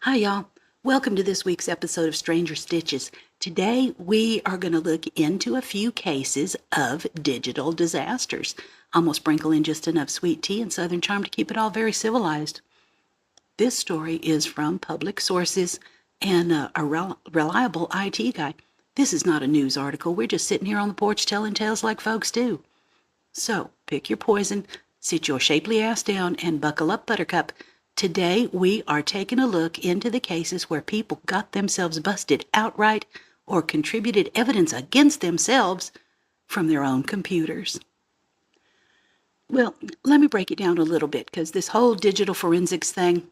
Hi, y'all. Welcome to this week's episode of Stranger Stitches. Today, we are going to look into a few cases of digital disasters. I'm going to sprinkle in just enough sweet tea and Southern charm to keep it all very civilized. This story is from public sources and a reliable IT guy. This is not a news article. We're just sitting here on the porch telling tales like folks do. So, pick your poison, sit your shapely ass down, and buckle up, Buttercup. Today, we are taking a look into the cases where people got themselves busted outright or contributed evidence against themselves from their own computers. Well, let me break it down a little bit, because this whole digital forensics thing,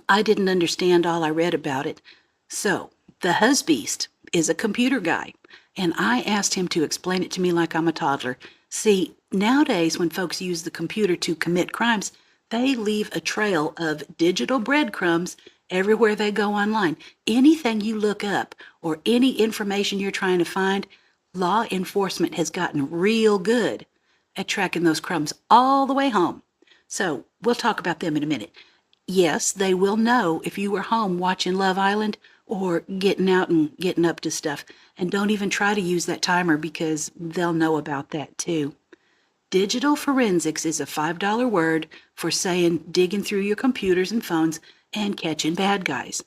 I didn't understand all I read about it. So, the husbeast is a computer guy, and I asked him to explain it to me like I'm a toddler. See, nowadays when folks use the computer to commit crimes, they leave a trail of digital breadcrumbs everywhere they go online. Anything you look up or any information you're trying to find, law enforcement has gotten real good at tracking those crumbs all the way home. So we'll talk about them in a minute. Yes, they will know if you were home watching Love Island or getting out and getting up to stuff. And don't even try to use that timer because they'll know about that too. Digital forensics is a $5 word for saying digging through your computers and phones and catching bad guys.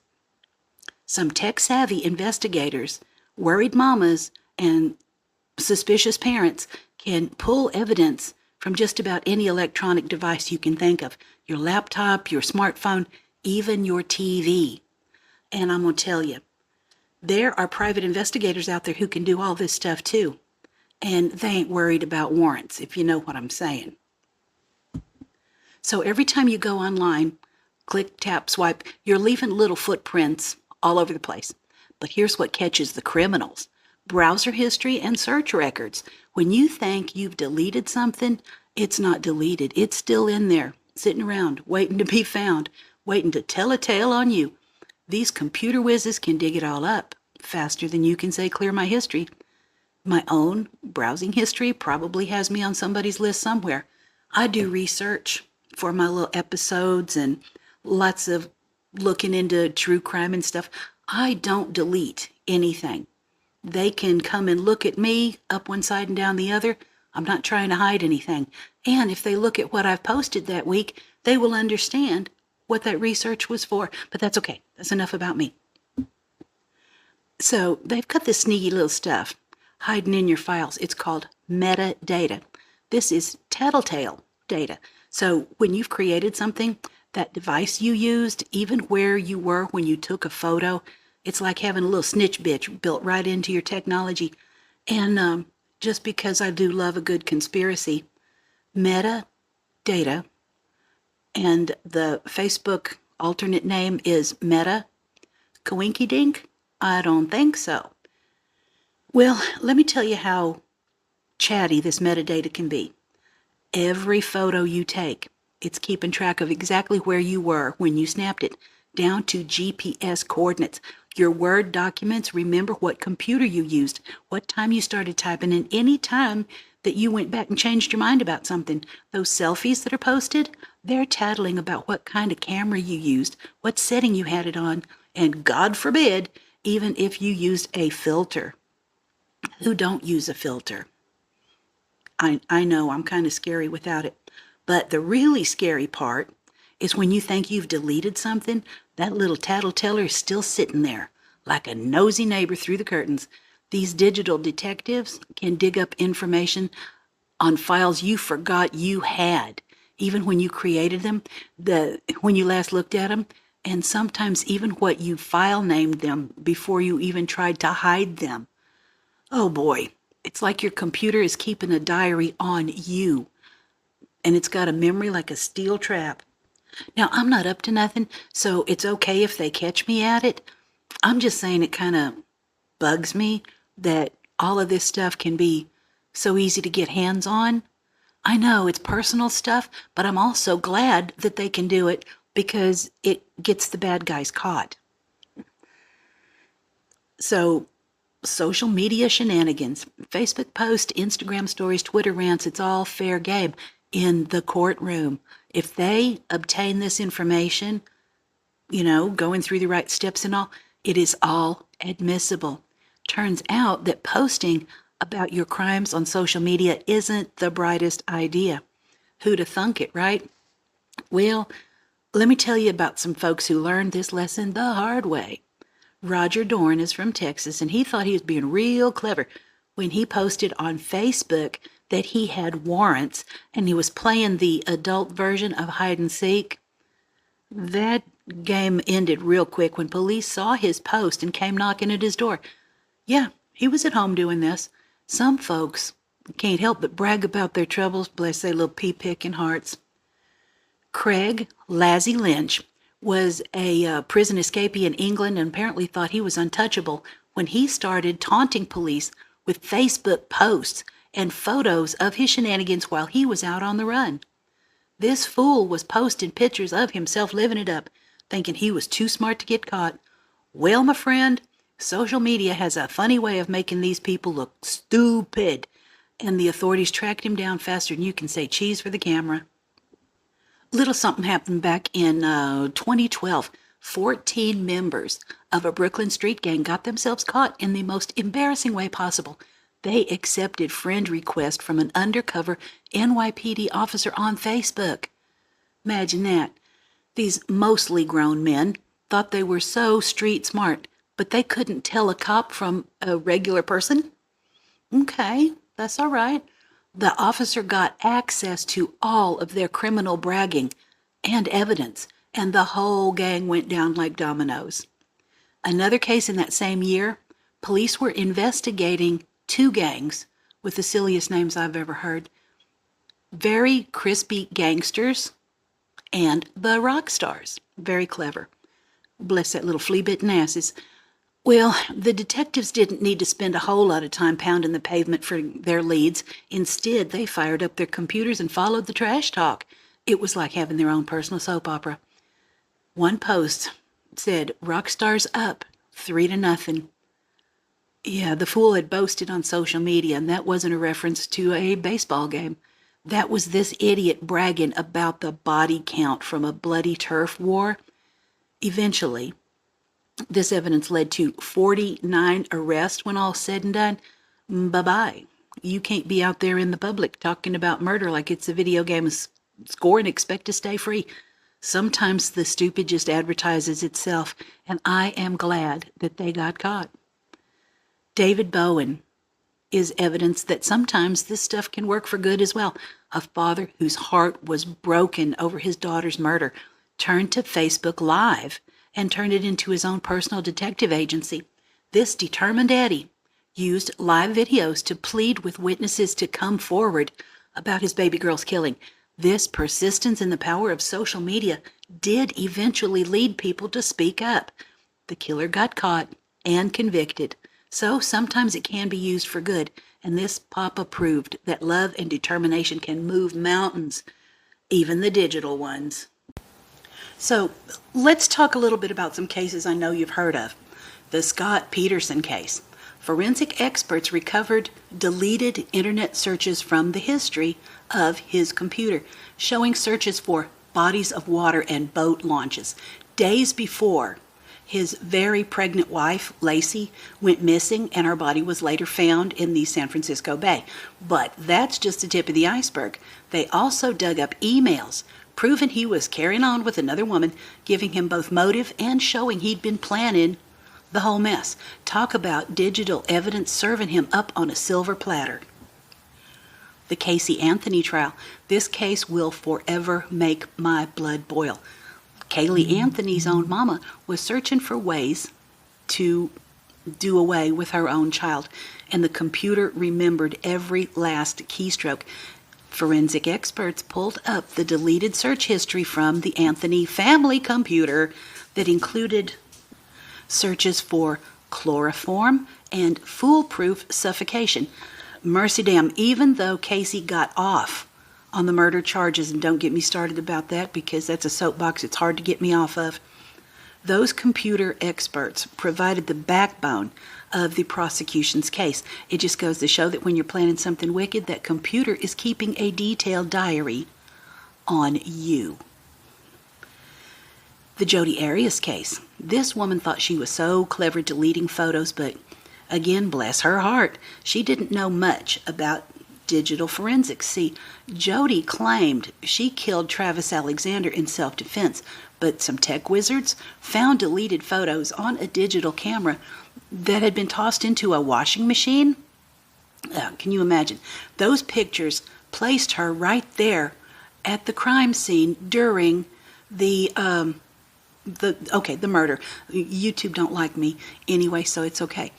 Some tech-savvy investigators, worried mamas, and suspicious parents can pull evidence from just about any electronic device you can think of. Your laptop, your smartphone, even your TV. And I'm going to tell you, there are private investigators out there who can do all this stuff too. And they ain't worried about warrants, if you know what I'm saying. So every time you go online, click, tap, swipe, you're leaving little footprints all over the place. But here's what catches the criminals. Browser history and search records. When you think you've deleted something, it's not deleted. It's still in there, sitting around, waiting to be found, waiting to tell a tale on you. These computer whizzes can dig it all up faster than you can say clear my history. My own browsing history probably has me on somebody's list somewhere. I do research for my little episodes and lots of looking into true crime and stuff. I don't delete anything. They can come and look at me up one side and down the other. I'm not trying to hide anything. And if they look at what I've posted that week, they will understand what that research was for. But that's okay. That's enough about me. So they've got this sneaky little stuff hiding in your files. It's called metadata. This is tattletale data. So when you've created something, that device you used, even where you were when you took a photo, it's like having a little snitch bitch built right into your technology. And just because I do love a good conspiracy, metadata, and the Facebook alternate name is Meta, Coinky Dink? I don't think so. Well, let me tell you how chatty this metadata can be. Every photo you take, it's keeping track of exactly where you were when you snapped it, down to GPS coordinates. Your Word documents remember what computer you used, what time you started typing, and any time that you went back and changed your mind about something. Those selfies that are posted, they're tattling about what kind of camera you used, what setting you had it on, and God forbid, even if you used a filter. Who don't use a filter? I know I'm kind of scary without it. But the really scary part is when you think you've deleted something, that little tattleteller is still sitting there like a nosy neighbor through the curtains. These digital detectives can dig up information on files you forgot you had, even when you created them, when you last looked at them, and sometimes even what you file named them before you even tried to hide them. Oh boy, it's like your computer is keeping a diary on you, and it's got a memory like a steel trap. Now, I'm not up to nothing, so it's okay if they catch me at it. I'm just saying it kind of bugs me that all of this stuff can be so easy to get hands on. I know it's personal stuff, but I'm also glad that they can do it because it gets the bad guys caught. So, social media shenanigans, Facebook posts, Instagram stories, Twitter rants, it's all fair game in the courtroom. If they obtain this information, going through the right steps and all, it is all admissible. Turns out that posting about your crimes on social media isn't the brightest idea. Who'da thunk it, right? Well, let me tell you about some folks who learned this lesson the hard way. Roger Dorn is from Texas, and he thought he was being real clever when he posted on Facebook that he had warrants and he was playing the adult version of hide and seek. That game ended real quick when police saw his post and came knocking at his door. Yeah, he was at home doing this. Some folks can't help but brag about their troubles, bless their little pea-picking hearts. Craig Lazzie Lynch was a prison escapee in England and apparently thought he was untouchable when he started taunting police with Facebook posts and photos of his shenanigans while he was out on the run. This fool was posting pictures of himself living it up, thinking he was too smart to get caught. Well, my friend, social media has a funny way of making these people look stupid, and the authorities tracked him down faster than you can say cheese for the camera. Little something happened back in 2012. 14 members of a Brooklyn street gang got themselves caught in the most embarrassing way possible. They accepted friend requests from an undercover NYPD officer on Facebook. Imagine that. These mostly grown men thought they were so street smart, but they couldn't tell a cop from a regular person? Okay, that's all right. The officer got access to all of their criminal bragging and evidence, and the whole gang went down like dominoes. Another case in that same year, police were investigating two gangs with the silliest names I've ever heard. Very Crispy Gangsters and the Rock Stars. Very clever. Bless that little flea-bitten asses. Well, the detectives didn't need to spend a whole lot of time pounding the pavement for their leads. Instead, they fired up their computers and followed the trash talk. It was like having their own personal soap opera. One post said, "Rock Stars up, 3-0. Yeah, the fool had boasted on social media, and that wasn't a reference to a baseball game. That was this idiot bragging about the body count from a bloody turf war. Eventually, this evidence led to 49 arrests when all said and done. Bye-bye. You can't be out there in the public talking about murder like it's a video game of score and expect to stay free. Sometimes the stupid just advertises itself, and I am glad that they got caught." David Bowen is evidence that sometimes this stuff can work for good as well. A father whose heart was broken over his daughter's murder turned to Facebook Live and turned it into his own personal detective agency. This determined Eddie used live videos to plead with witnesses to come forward about his baby girl's killing. This persistence in the power of social media did eventually lead people to speak up. The killer got caught and convicted. So sometimes it can be used for good, and this Papa proved that love and determination can move mountains, even the digital ones. So let's talk a little bit about some cases I know you've heard of. The Scott Peterson case. Forensic experts recovered deleted internet searches from the history of his computer, showing searches for bodies of water and boat launches days before his very pregnant wife, Lacey, went missing, and her body was later found in the San Francisco Bay. But that's just the tip of the iceberg. They also dug up emails proving he was carrying on with another woman, giving him both motive and showing he'd been planning the whole mess. Talk about digital evidence serving him up on a silver platter. The Casey Anthony trial. This case will forever make my blood boil. Kaylee Anthony's own mama was searching for ways to do away with her own child, and the computer remembered every last keystroke. Forensic experts pulled up the deleted search history from the Anthony family computer that included searches for chloroform and foolproof suffocation. Mercy damn, even though Casey got off on the murder charges, and don't get me started about that because that's a soapbox it's hard to get me off of, those computer experts provided the backbone of the prosecution's case. It just goes to show that when you're planning something wicked, that computer is keeping a detailed diary on you. The Jodi Arias case. This woman thought she was so clever deleting photos, but again, bless her heart, she didn't know much about digital forensics. See, Jodi claimed she killed Travis Alexander in self-defense, but some tech wizards found deleted photos on a digital camera that had been tossed into a washing machine. Can you imagine? Those pictures placed her right there at the crime scene during the murder. YouTube don't like me anyway, so it's okay.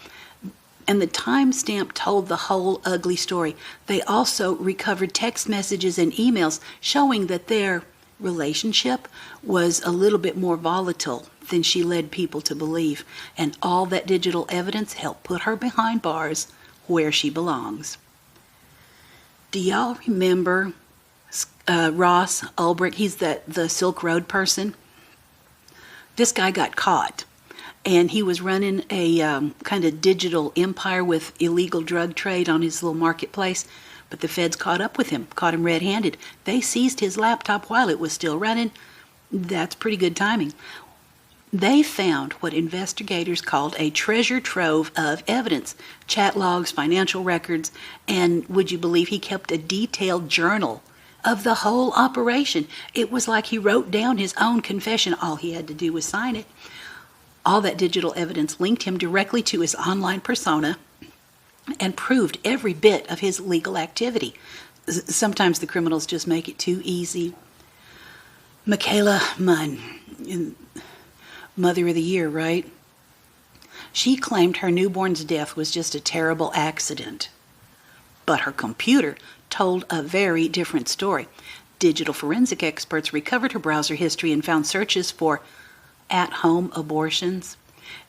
And the timestamp told the whole ugly story. They also recovered text messages and emails showing that their relationship was a little bit more volatile than she led people to believe. And all that digital evidence helped put her behind bars where she belongs. Do y'all remember Ross Ulbricht? He's the Silk Road person. This guy got caught, and he was running a kind of digital empire with illegal drug trade on his little marketplace, but the feds caught up with him, caught him red-handed. They seized his laptop while it was still running. That's pretty good timing. They found what investigators called a treasure trove of evidence, chat logs, financial records, and would you believe he kept a detailed journal of the whole operation? It was like he wrote down his own confession. All he had to do was sign it. All that digital evidence linked him directly to his online persona and proved every bit of his legal activity. Sometimes the criminals just make it too easy. Michaela Munn, Mother of the Year, right? She claimed her newborn's death was just a terrible accident. But her computer told a very different story. Digital forensic experts recovered her browser history and found searches for at-home abortions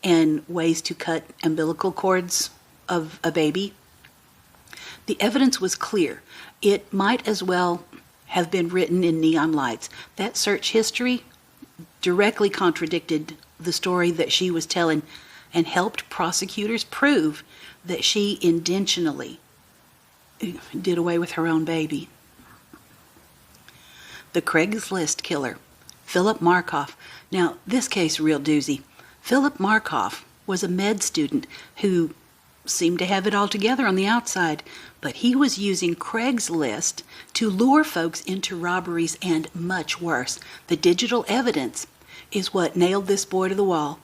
and ways to cut umbilical cords of a baby. The evidence was clear. It might as well have been written in neon lights. That search history directly contradicted the story that she was telling and helped prosecutors prove that she intentionally did away with her own baby. The Craigslist killer, Philip Markoff. Now, this case, real doozy. Philip Markoff was a med student who seemed to have it all together on the outside, but he was using Craigslist to lure folks into robberies and much worse. The digital evidence is what nailed this boy to the wall.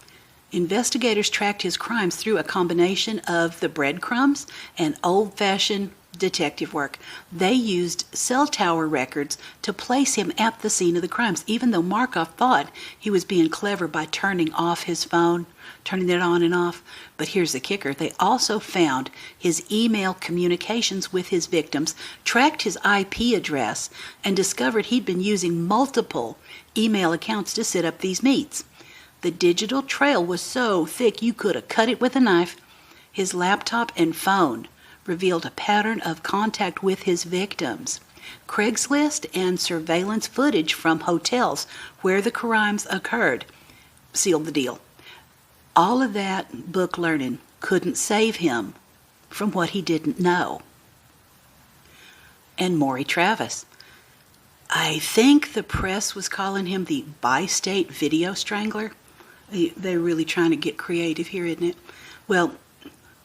Investigators tracked his crimes through a combination of the breadcrumbs and old-fashioned detective work. They used cell tower records to place him at the scene of the crimes, even though Markoff thought he was being clever by turning off his phone, turning it on and off. But here's the kicker. They also found his email communications with his victims, tracked his IP address, and discovered he'd been using multiple email accounts to set up these meets. The digital trail was so thick you could have cut it with a knife. His laptop and phone revealed a pattern of contact with his victims. Craigslist and surveillance footage from hotels where the crimes occurred sealed the deal. All of that book learning couldn't save him from what he didn't know. And Maury Travis. I think the press was calling him the bi-state video strangler. They're really trying to get creative here, isn't it? Well,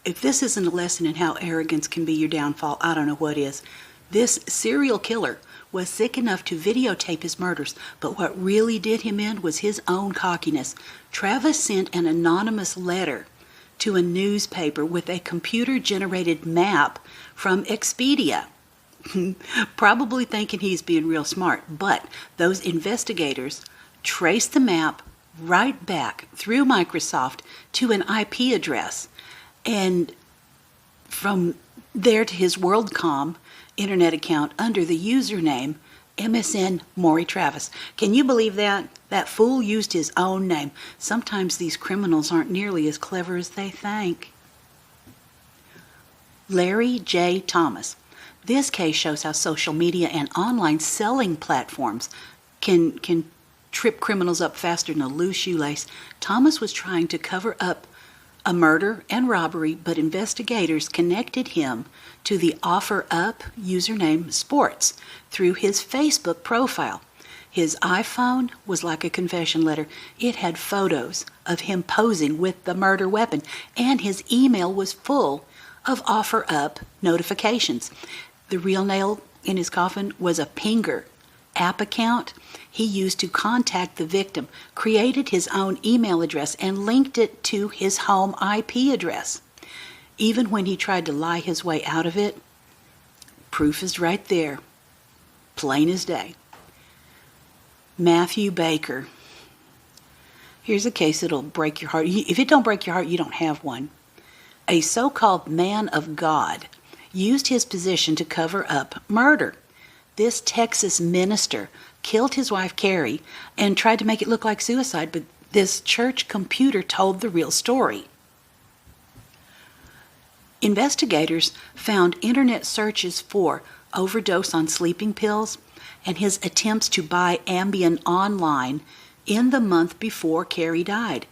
if this isn't a lesson in how arrogance can be your downfall, I don't know what is. This serial killer was sick enough to videotape his murders, but what really did him in was his own cockiness. Travis sent an anonymous letter to a newspaper with a computer-generated map from Expedia, probably thinking he's being real smart. But those investigators traced the map right back through Microsoft to an IP address, and from there to his WorldCom internet account under the username MSN Maury Travis. Can you believe that? That fool used his own name. Sometimes these criminals aren't nearly as clever as they think. Larry J. Thomas. This case shows how social media and online selling platforms can trip criminals up faster than a loose shoelace. Thomas was trying to cover up a murder and robbery, but investigators connected him to the OfferUp username Sports through his Facebook profile. His iPhone was like a confession letter. It had photos of him posing with the murder weapon, and his email was full of offer up notifications. The real nail in his coffin was a Pinger app account he used to contact the victim, created his own email address, and linked it to his home IP address. Even when he tried to lie his way out of it, proof is right there, plain as day. Matthew Baker. Here's a case that'll break your heart. If it don't break your heart, you don't have one. A so-called man of God used his position to cover up murder. This Texas minister killed his wife Carrie and tried to make it look like suicide, but this church computer told the real story. Investigators found internet searches for overdose on sleeping pills and his attempts to buy Ambien online in the month before Carrie died.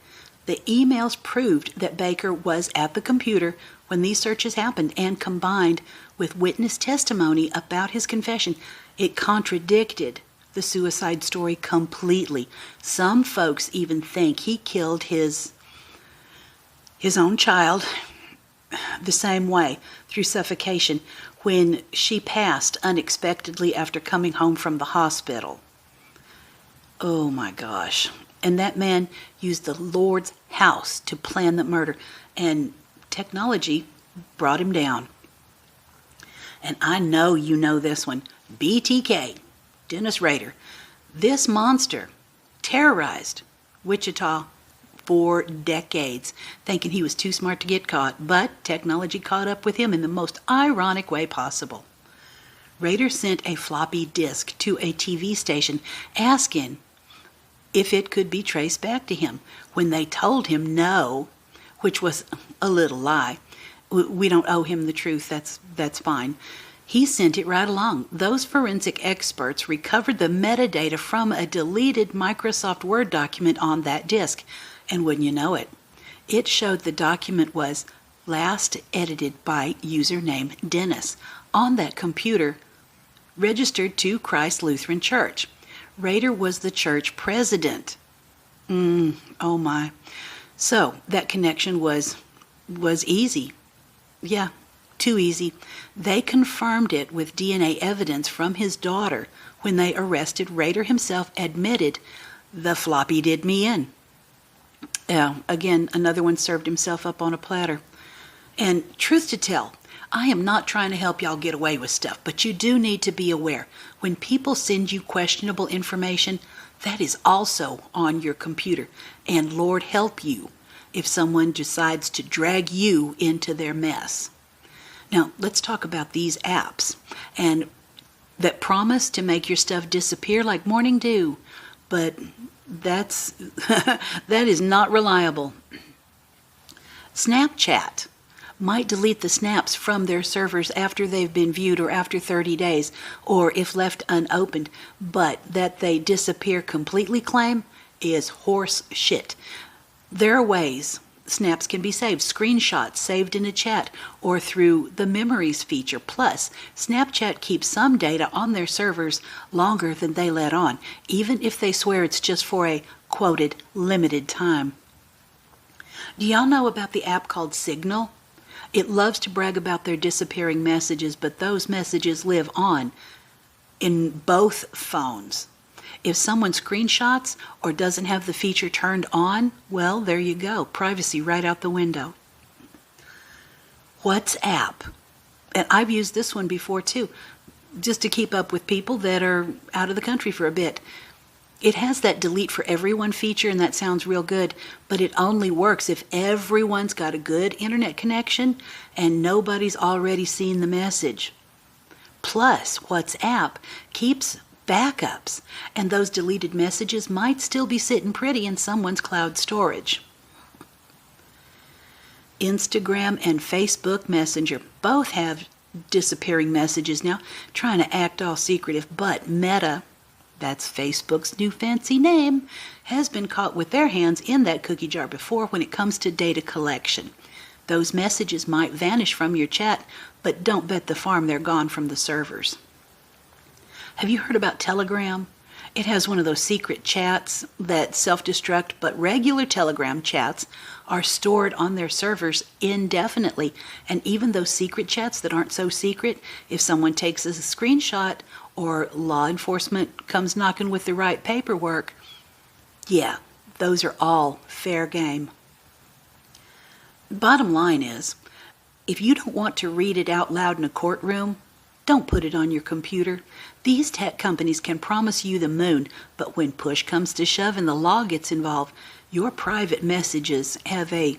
The emails proved that Baker was at the computer when these searches happened, and combined with witness testimony about his confession, it contradicted the suicide story completely. Some folks even think he killed his own child the same way, through suffocation, when she passed unexpectedly after coming home from the hospital. Oh my gosh. And that man used the Lord's house to plan the murder, and technology brought him down. And I know you know this one. BTK, Dennis Rader. This monster terrorized Wichita for decades, thinking he was too smart to get caught, but technology caught up with him in the most ironic way possible. Rader sent a floppy disk to a TV station asking if it could be traced back to him. When they told him no, which was a little lie, we don't owe him the truth, that's fine, he sent it right along. Those forensic experts recovered the metadata from a deleted Microsoft Word document on that disk, and wouldn't you know it, it showed the document was last edited by username Dennis on that computer registered to Christ Lutheran Church. Rader was the church president. Oh my. So that connection was easy. Yeah, too easy. They confirmed it with DNA evidence from his daughter when they arrested. Rader himself admitted, the floppy did me in. Again, another one served himself up on a platter. And truth to tell, I am not trying to help y'all get away with stuff, but you do need to be aware. When people send you questionable information, that is also on your computer. And Lord help you if someone decides to drag you into their mess. Now, let's talk about these apps and that promise to make your stuff disappear like morning dew, but that is not reliable. Snapchat might delete the snaps from their servers after they've been viewed or after 30 days, or if left unopened, but that they disappear completely claim is horse shit. There are ways snaps can be saved, screenshots saved in a chat or through the memories feature. Plus, Snapchat keeps some data on their servers longer than they let on, even if they swear it's just for a quoted limited time. Do y'all know about the app called Signal? It loves to brag about their disappearing messages, but those messages live on in both phones. If someone screenshots or doesn't have the feature turned on, well, there you go. Privacy right out the window. WhatsApp. And I've used this one before too, just to keep up with people that are out of the country for a bit. It has that delete for everyone feature, and that sounds real good, but it only works if everyone's got a good internet connection and nobody's already seen the message. Plus, WhatsApp keeps backups, and those deleted messages might still be sitting pretty in someone's cloud storage. Instagram and Facebook Messenger both have disappearing messages now, trying to act all secretive, but Meta, that's Facebook's new fancy name, has been caught with their hands in that cookie jar before when it comes to data collection. Those messages might vanish from your chat, but don't bet the farm they're gone from the servers. Have you heard about Telegram? It has one of those secret chats that self-destruct, but regular Telegram chats are stored on their servers indefinitely. And even those secret chats that aren't so secret, if someone takes a screenshot or law enforcement comes knocking with the right paperwork, yeah, those are all fair game. Bottom line is, if you don't want to read it out loud in a courtroom, don't put it on your computer. These tech companies can promise you the moon, but when push comes to shove and the law gets involved, your private messages have a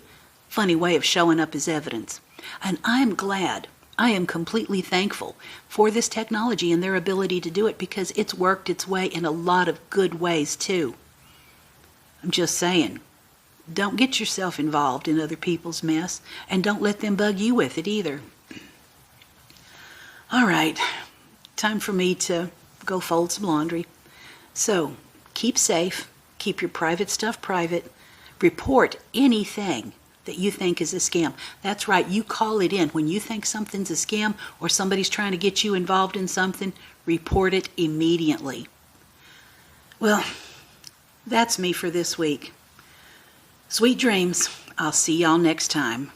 funny way of showing up as evidence. And I'm glad, I am completely thankful for this technology and their ability to do it, because it's worked its way in a lot of good ways too. I'm just saying, don't get yourself involved in other people's mess, and don't let them bug you with it either. All right, time for me to go fold some laundry. So, keep safe, keep your private stuff private, report anything that you think is a scam. That's right, you call it in. When you think something's a scam or somebody's trying to get you involved in something, report it immediately. Well, that's me for this week. Sweet dreams. I'll see y'all next time.